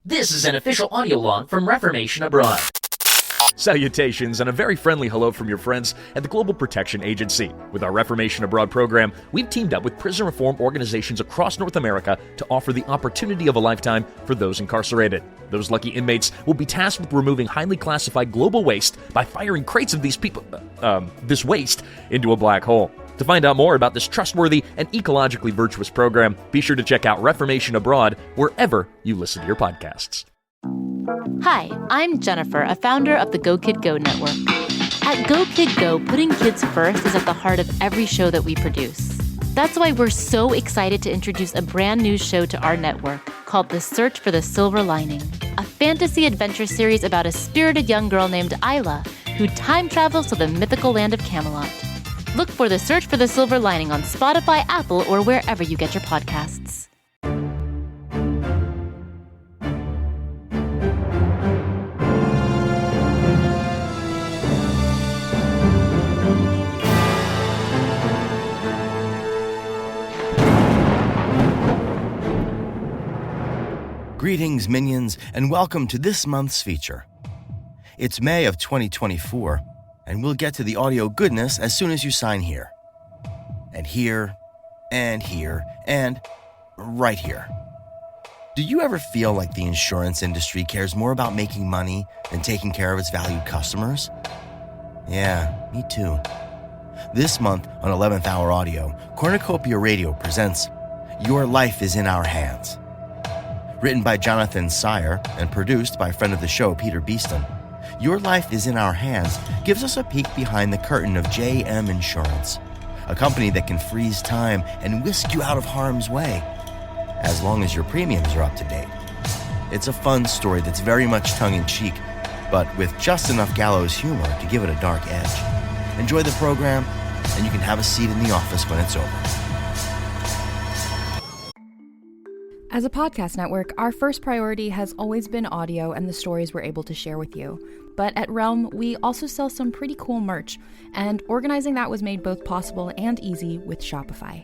This is an official audio log from Reformation Abroad. Salutations and a very friendly hello from your friends at the Global Protection Agency. With our Reformation Abroad program, we've teamed up with prison reform organizations across North America to offer the opportunity of a lifetime for those incarcerated. Those lucky inmates will be tasked with removing highly classified global waste by firing crates of this waste into a black hole. To find out more about this trustworthy and ecologically virtuous program, be sure to check out Reformation Abroad wherever you listen to your podcasts. Hi, I'm Jennifer, a founder of the Go Kid Go network. At Go Kid Go, putting kids first is at the heart of every show that we produce. That's why we're so excited to introduce a brand new show to our network called The Search for the Silver Lining, a fantasy adventure series about a spirited young girl named Isla who time travels to the mythical land of Camelot. Look for The Search for the Silver Lining on Spotify, Apple, or wherever you get your podcasts. Greetings, minions, and welcome to this month's feature. It's May of 2024, and we'll get to the audio goodness as soon as you sign here. And here, and here, and right here. Do you ever feel like the insurance industry cares more about making money than taking care of its valued customers? Yeah, me too. This month on 11th Hour Audio, Cornucopia Radio presents Your Life is in Our Hands. Written by Jonathan Sire and produced by friend of the show, Peter Beeston, Your Life is in Our Hands gives us a peek behind the curtain of JM Insurance, a company that can freeze time and whisk you out of harm's way, as long as your premiums are up to date. It's a fun story that's very much tongue-in-cheek, but with just enough gallows humor to give it a dark edge. Enjoy the program, and you can have a seat in the office when it's over. As a podcast network, our first priority has always been audio and the stories we're able to share with you. But at Realm, we also sell some pretty cool merch, and organizing that was made both possible and easy with Shopify.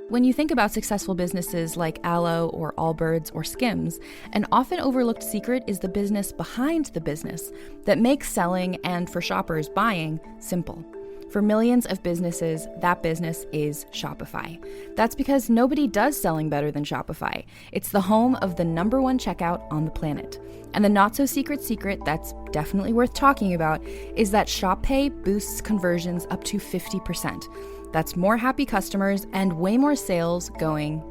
When you think about successful businesses like Aloe or Allbirds or Skims, an often overlooked secret is the business behind the business that makes selling and, for shoppers, buying simple. For millions of businesses, that business is Shopify. That's because nobody does selling better than Shopify. It's the home of the #1 checkout on the planet. And the not-so-secret secret that's definitely worth talking about is that Shop Pay boosts conversions up to 50%. That's more happy customers and way more sales going.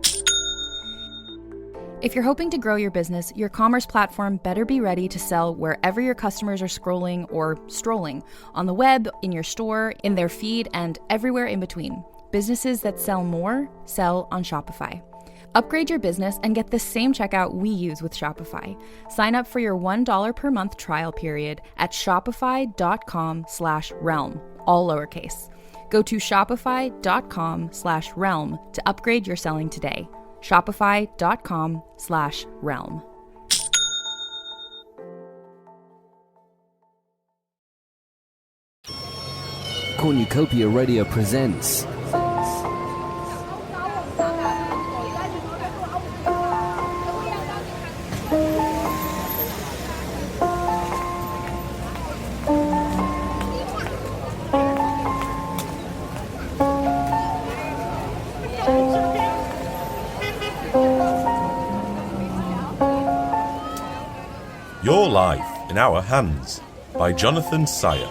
If you're hoping to grow your business, your commerce platform better be ready to sell wherever your customers are scrolling or strolling, on the web, in your store, in their feed, and everywhere in between. Businesses that sell more, sell on Shopify. Upgrade your business and get the same checkout we use with Shopify. Sign up for your $1 per month trial period at shopify.com/realm, all lowercase. Go to shopify.com/realm to upgrade your selling today. Shopify.com/realm. Cornucopia Radio presents Your Life in Our Hands by Jonathan Sire.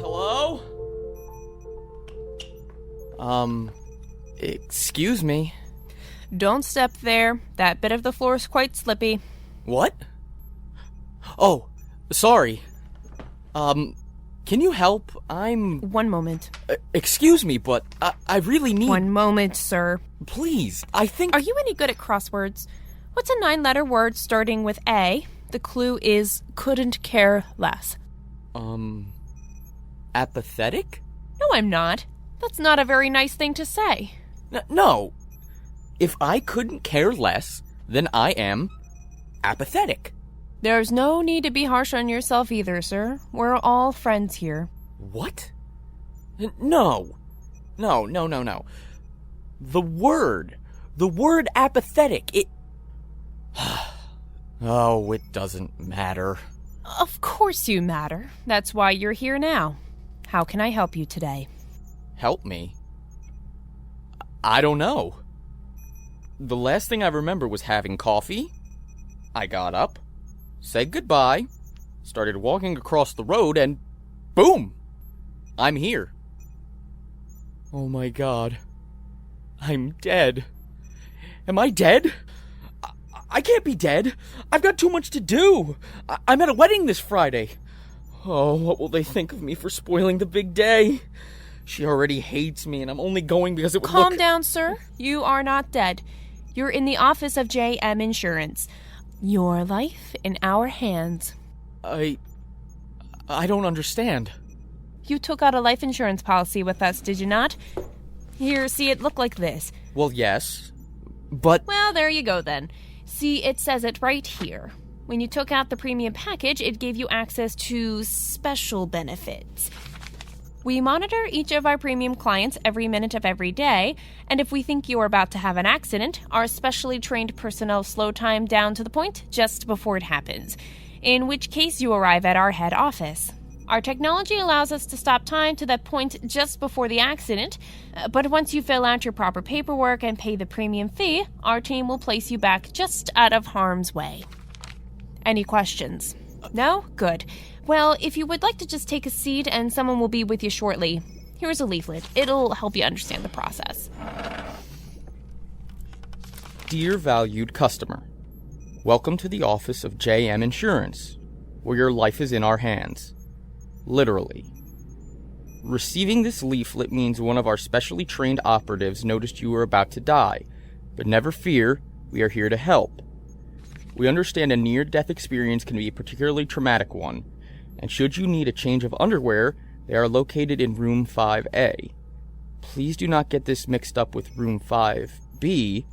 Hello? Excuse me. Don't step there. That bit of the floor is quite slippy. What? Oh, sorry. Can you help? One moment. Excuse me, but I really need... One moment, sir. Please, I think... Are you any good at crosswords? What's a 9-letter word starting with A? The clue is couldn't care less. Apathetic? No, I'm not. That's not a very nice thing to say. No. If I couldn't care less, then I am apathetic. There's no need to be harsh on yourself either, sir. We're all friends here. What? No. No. The word apathetic, it... Oh, it doesn't matter. Of course you matter. That's why you're here now. How can I help you today? Help me? I don't know. The last thing I remember was having coffee. I got up, said goodbye, started walking across the road, and boom! I'm here. Oh my god. I'm dead. Am I dead? I can't be dead. I've got too much to do. I'm at a wedding this Friday. Oh, what will they think of me for spoiling the big day? She already hates me, and I'm only going because it would Calm down, sir. You are not dead. You're in the office of JM Insurance. Your life in our hands. I don't understand. You took out a life insurance policy with us, did you not? Here, see, it looked like this. Well, yes, but... Well, there you go then. See, it says it right here. When you took out the premium package, it gave you access to special benefits. We monitor each of our premium clients every minute of every day, and if we think you are about to have an accident, our specially trained personnel slow time down to the point just before it happens, in which case you arrive at our head office. Our technology allows us to stop time to that point just before the accident, but once you fill out your proper paperwork and pay the premium fee, our team will place you back just out of harm's way. Any questions? No? Good. Well, if you would like to just take a seat and someone will be with you shortly, here's a leaflet. It'll help you understand the process. Dear valued customer, welcome to the office of JM Insurance, where your life is in our hands. Literally. Receiving this leaflet means one of our specially trained operatives noticed you were about to die, but never fear, we are here to help. We understand a near-death experience can be a particularly traumatic one, and should you need a change of underwear, they are located in room 5A. Please do not get this mixed up with room 5B,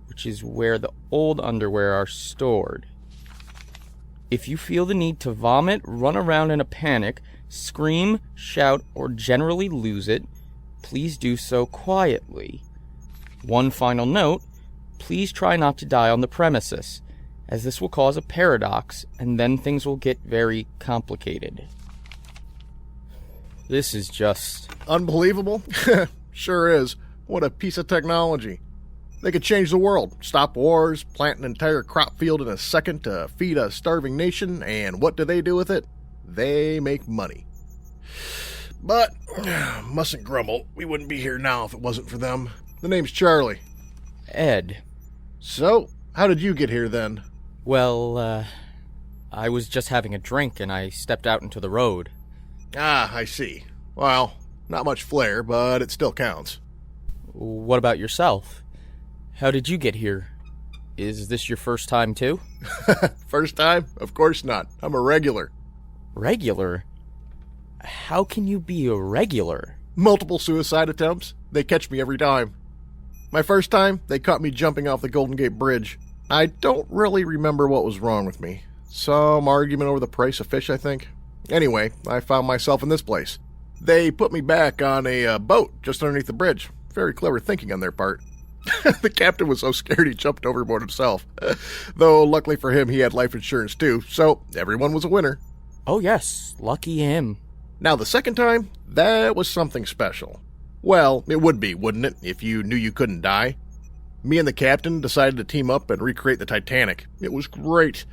which is where the old underwear are stored. If you feel the need to vomit, run around in a panic, scream, shout, or generally lose it, please do so quietly. One final note, please try not to die on the premises, as this will cause a paradox, and then things will get very complicated. This is just... unbelievable? Sure is. What a piece of technology. They could change the world, stop wars, plant an entire crop field in a second to feed a starving nation, and what do they do with it? They make money. But, mustn't grumble. We wouldn't be here now if it wasn't for them. The name's Charlie. Ed. So, how did you get here then? Well, I was just having a drink and I stepped out into the road. Ah, I see. Well, not much flair, but it still counts. What about yourself? How did you get here? Is this your first time, too? First time? Of course not. I'm a regular. Regular? How can you be a regular? Multiple suicide attempts. They catch me every time. My first time, they caught me jumping off the Golden Gate Bridge. I don't really remember what was wrong with me. Some argument over the price of fish, I think. Anyway, I found myself in this place. They put me back on a boat just underneath the bridge. Very clever thinking on their part. The captain was so scared he jumped overboard himself. Though, luckily for him, he had life insurance too, so everyone was a winner. Oh yes, lucky him. Now, the second time, that was something special. Well, it would be, wouldn't it, if you knew you couldn't die? Me and the captain decided to team up and recreate the Titanic. It was great.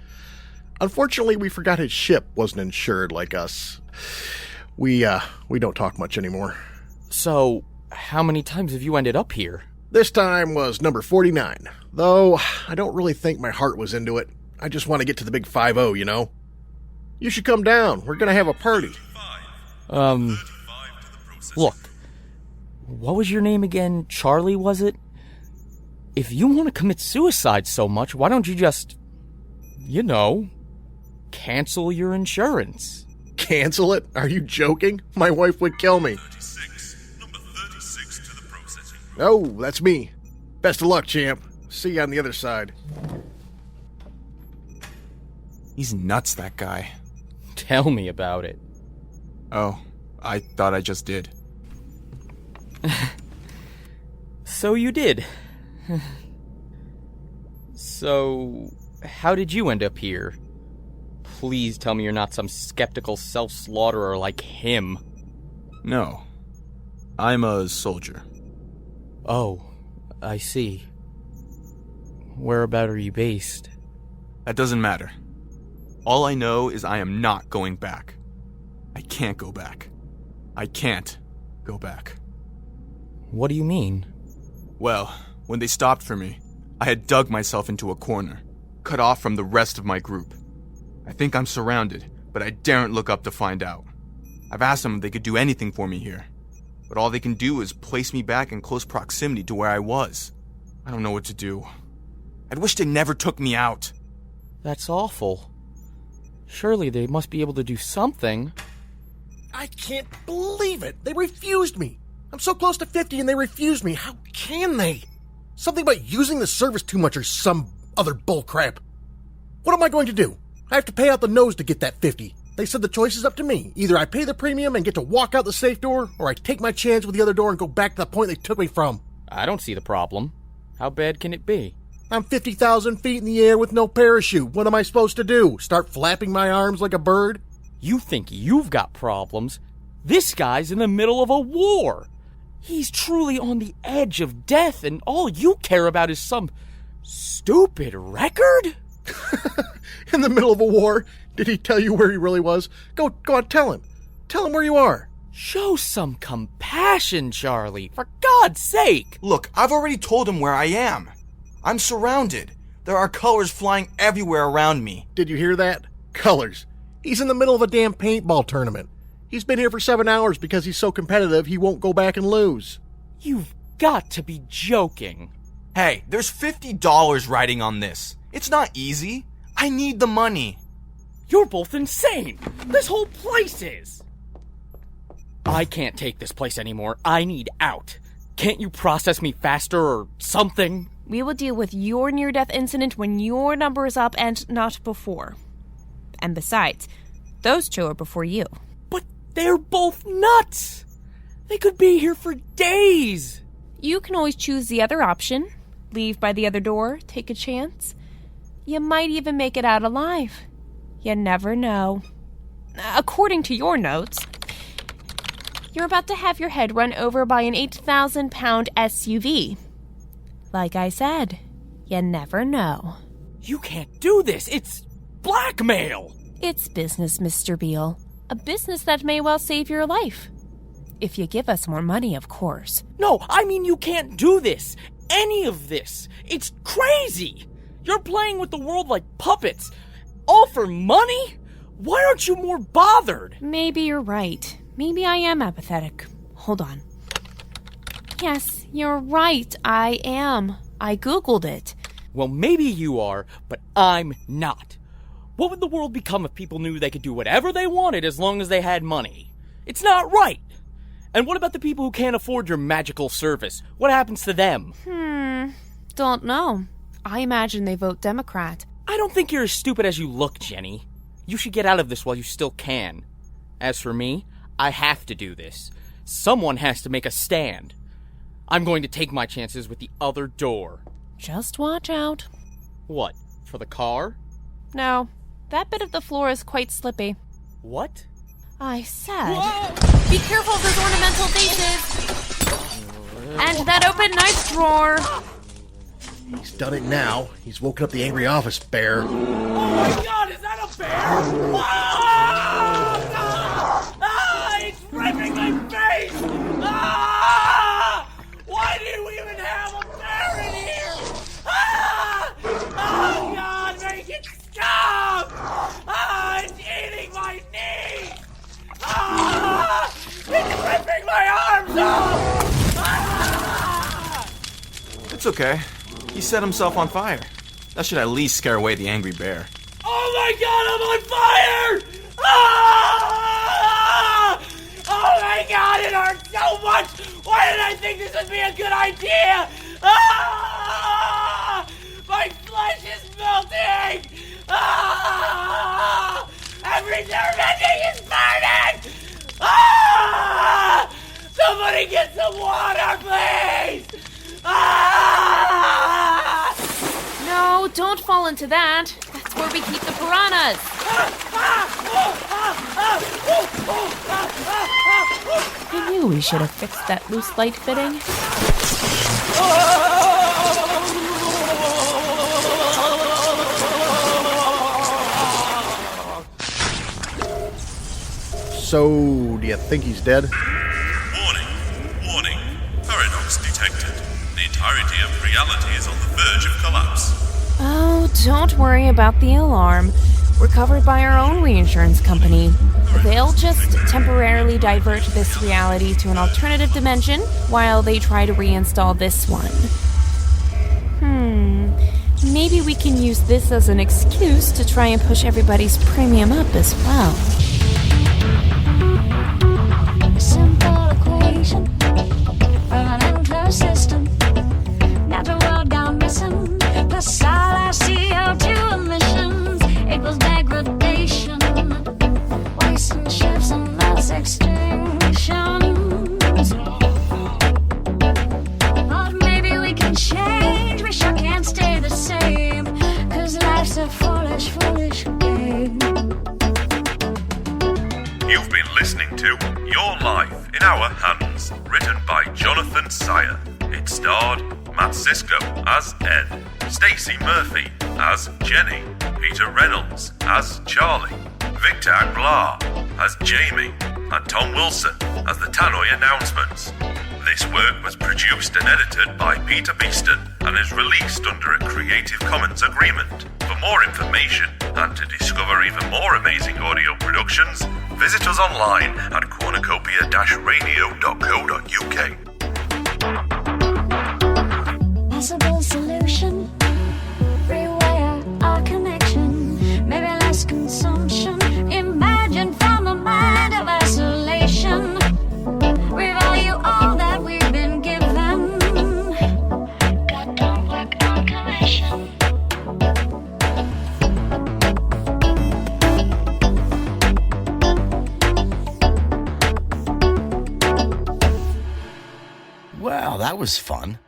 Unfortunately, we forgot his ship wasn't insured like us. We don't talk much anymore. So, how many times have you ended up here? This time was number 49, though I don't really think my heart was into it. I just want to get to the big 5-0, you know? You should come down. We're going to have a party. Look. What was your name again? Charlie, was it? If you want to commit suicide so much, why don't you just, cancel your insurance? Cancel it? Are you joking? My wife would kill me. Oh, that's me. Best of luck, champ. See you on the other side. He's nuts, that guy. Tell me about it. Oh, I thought I just did. So you did. So, how did you end up here? Please tell me you're not some skeptical self-slaughterer like him. No. I'm a soldier. Oh, I see. Whereabout are you based? That doesn't matter. All I know is I am not going back. I can't go back. I can't go back. What do you mean? Well, when they stopped for me, I had dug myself into a corner, cut off from the rest of my group. I think I'm surrounded, but I daren't look up to find out. I've asked them if they could do anything for me here, but all they can do is place me back in close proximity to where I was. I don't know what to do. I'd wish they never took me out. That's awful. Surely they must be able to do something. I can't believe it. They refused me. I'm so close to 50 and they refused me. How can they? Something about using the service too much or some other bullcrap. What am I going to do? I have to pay out the nose to get that 50. They said the choice is up to me. Either I pay the premium and get to walk out the safe door, or I take my chance with the other door and go back to the point they took me from. I don't see the problem. How bad can it be? I'm 50,000 feet in the air with no parachute. What am I supposed to do? Start flapping my arms like a bird? You think you've got problems? This guy's in the middle of a war. He's truly on the edge of death, and all you care about is some stupid record? In the middle of a war? Did he tell you where he really was? Go on, tell him. Tell him where you are. Show some compassion, Charlie, for God's sake. Look, I've already told him where I am. I'm surrounded. There are colors flying everywhere around me. Did you hear that? Colors. He's in the middle of a damn paintball tournament. He's been here for 7 hours because he's so competitive he won't go back and lose. You've got to be joking. Hey, there's $50 riding on this. It's not easy. I need the money. You're both insane. This whole place is. I can't take this place anymore. I need out. Can't you process me faster or something? We will deal with your near-death incident when your number is up and not before. And besides, those two are before you. But they're both nuts. They could be here for days. You can always choose the other option. Leave by the other door, take a chance. You might even make it out alive. You never know. According to your notes, you're about to have your head run over by an 8,000-pound SUV. Like I said, you never know. You can't do this. It's blackmail. It's business, Mr. Beale. A business that may well save your life. If you give us more money, of course. No, I mean you can't do this. Any of this. It's crazy. You're playing with the world like puppets. All for money? Why aren't you more bothered? Maybe you're right. Maybe I am apathetic. Hold on. Yes, you're right. I am. I Googled it. Well, maybe you are, but I'm not. What would the world become if people knew they could do whatever they wanted as long as they had money? It's not right. And what about the people who can't afford your magical service? What happens to them? Don't know. I imagine they vote Democrat. I don't think you're as stupid as you look, Jenny. You should get out of this while you still can. As for me, I have to do this. Someone has to make a stand. I'm going to take my chances with the other door. Just watch out. What, for the car? No, that bit of the floor is quite slippy. What? I said... Whoa! Be careful of those ornamental vases! And that open knife drawer! He's done it now. He's woken up the angry office bear. Oh my God, is that a bear? Ah, it's ripping my face! Ah! Why do we even have a bear in here? Ah! Oh God, make it stop! Ah, it's eating my knee! Ah! It's ripping my arms off! Ah! It's okay. He set himself on fire. That should at least scare away the angry bear. Oh my God, I'm on fire! Ah! Oh my God, it hurts so much! Why did I think this would be a good idea? Ah! My flesh is melting! Ah! Every nerve ending is burning! Ah! Somebody get some water, please! Ah! No, don't fall into that. That's where we keep the piranhas. I knew we should have fixed that loose light fitting. So, do you think he's dead? Warning. Paradox detected. The entirety of reality is on the verge of collapse. Oh, don't worry about the alarm. We're covered by our own reinsurance company. They'll just temporarily divert this reality to an alternative dimension while they try to reinstall this one. Maybe we can use this as an excuse to try and push everybody's premium up as well. Simple equation from an enclosed system. Natural world gone missing. Plus all our CO2 emissions equals degradation. Wasting ships and mass extinctions. But maybe we can change. We sure can't stay the same. 'Cause life's a foolish, foolish game. You've been listening to Your Life in Our Hands, written by Jonathan Sire. It starred Matt Sisko as Ed, Stacey Murphy as Jenny, Peter Reynolds as Charlie, Victor Aguilar as Jamie, and Tom Wilson as the Tannoy announcements. This work was produced and edited by Peter Beeston and is released under a Creative Commons agreement. For more information and to discover even more amazing audio productions, visit us online at cornucopia-radio.co.uk. Possible solution. Rewire our connection. Maybe less consumption. Imagine from a mind of isolation. Revalue all that we've been given. God don't work on commission. Well, that was fun.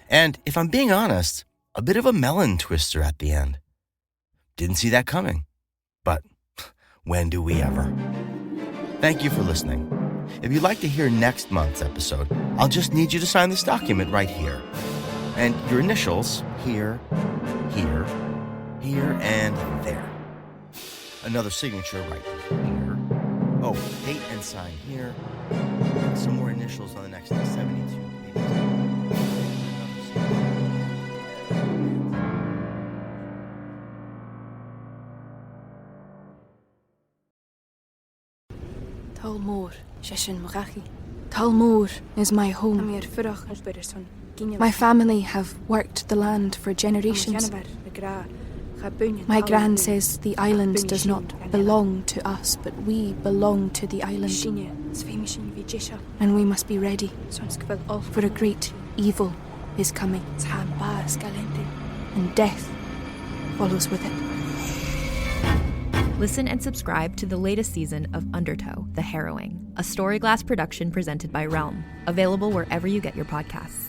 And if I'm being honest, a bit of a melon twister at the end. Didn't see that coming. But when do we ever? Thank you for listening. If you'd like to hear next month's episode, I'll just need you to sign this document right here. And your initials here, here, here, and there. Another signature right here. Oh, date and sign here. And some more initials on the next 72 pages. Talmor, Sheshin Marachi. Talmor is my home. My family have worked the land for generations. My gran says the island does not belong to us, but we belong to the island. And we must be ready, for a great evil is coming, and death follows with it. Listen and subscribe to the latest season of Undertow, The Harrowing, a Storyglass production presented by Realm, available wherever you get your podcasts.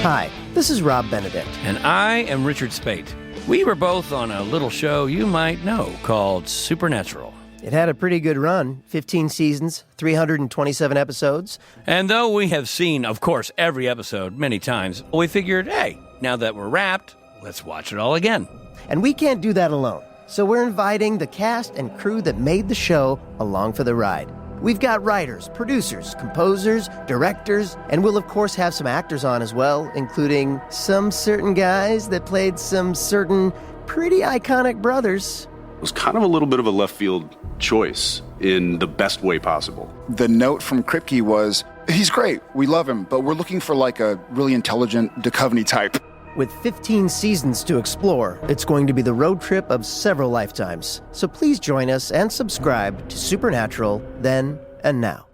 Hi, this is Rob Benedict. And I am Richard Spate. We were both on a little show you might know called Supernatural. It had a pretty good run, 15 seasons, 327 episodes. And though we have seen, of course, every episode many times, we figured, hey, now that we're wrapped, let's watch it all again. And we can't do that alone. So we're inviting the cast and crew that made the show along for the ride. We've got writers, producers, composers, directors, and we'll of course have some actors on as well, including some certain guys that played some certain pretty iconic brothers. It was kind of a little bit of a left field choice in the best way possible. The note from Kripke was, he's great, we love him, but we're looking for like a really intelligent Duchovny type. With 15 seasons to explore, it's going to be the road trip of several lifetimes. So please join us and subscribe to Supernatural then and now.